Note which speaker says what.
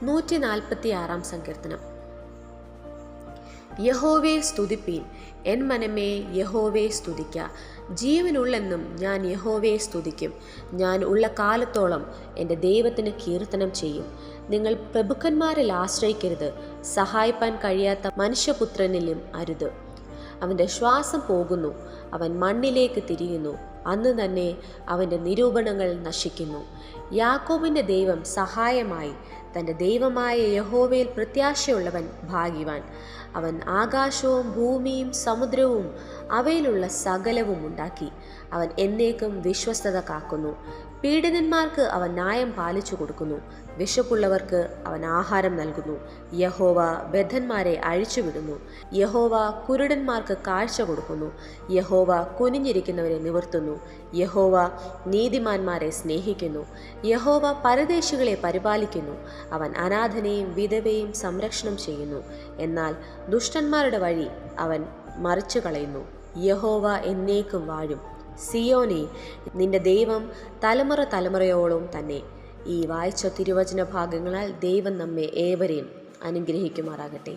Speaker 1: 146 സങ്കീർത്തനം. യഹോവയെ സ്തുതിപ്പീൻ, എൻ മനമേ യഹോവയെ സ്തുതിക്ക. ജീവനുള്ളെന്നും ഞാൻ യഹോവയെ സ്തുതിക്കും. ഞാൻ ഉള്ള കാലത്തോളം എൻ്റെ ദൈവത്തിന് കീർത്തനം ചെയ്യും. നിങ്ങൾ പ്രഭുക്കന്മാരിൽ ആശ്രയിക്കരുത്, സഹായിപ്പാൻ കഴിയാത്ത മനുഷ്യപുത്രനിലും അരുത്. അവൻ്റെ ശ്വാസം പോകുന്നു, അവൻ മണ്ണിലേക്ക് തിരിയുന്നു, അന്ന് തന്നെ അവൻ്റെ നിരൂപണങ്ങൾ നശിക്കുന്നു. യാക്കോബിൻ്റെ ദൈവം സഹായമായി, തൻ്റെ ദൈവമായ യഹോവയിൽ പ്രത്യാശയുള്ളവൻ ഭാഗ്യവാൻ. അവൻ ആകാശവും ഭൂമിയും സമുദ്രവും അവയിലുള്ള സകലവും ഉണ്ടാക്കി. അവൻ എന്നേക്കും വിശ്വസ്തത കാക്കുന്നു. പീഡിതന്മാർക്ക് അവൻ ന്യായം പാലിച്ചു കൊടുക്കുന്നു. വിശപ്പുള്ളവർക്ക് അവൻ ആഹാരം നൽകുന്നു. യഹോവ ബദ്ധന്മാരെ അഴിച്ചുവിടുന്നു. യഹോവ കുരുടന്മാർക്ക് കാഴ്ച കൊടുക്കുന്നു. യഹോവ കുനിഞ്ഞിരിക്കുന്നവരെ നിവർത്തുന്നു. യഹോവ നീതിമാന്മാരെ സ്നേഹിക്കുന്നു. യഹോവ പരദേശികളെ പരിപാലിക്കുന്നു. അവൻ അനാഥനെയും വിധവയെയും സംരക്ഷണം ചെയ്യുന്നു. എന്നാൽ ദുഷ്ടന്മാരുടെ വഴി അവൻ മറിച്ചു കളയുന്നു. യഹോവ എന്നേക്കും വാഴും. സിയോനേ, നിന്റെ ദൈവം തലമുറ തലമുറയോളം തന്നെ. ഈ വായിച്ച തിരുവചന ഭാഗങ്ങളാൽ ദൈവം നമ്മെ ഏവരെയും അനുഗ്രഹിക്കുമാറാകട്ടെ.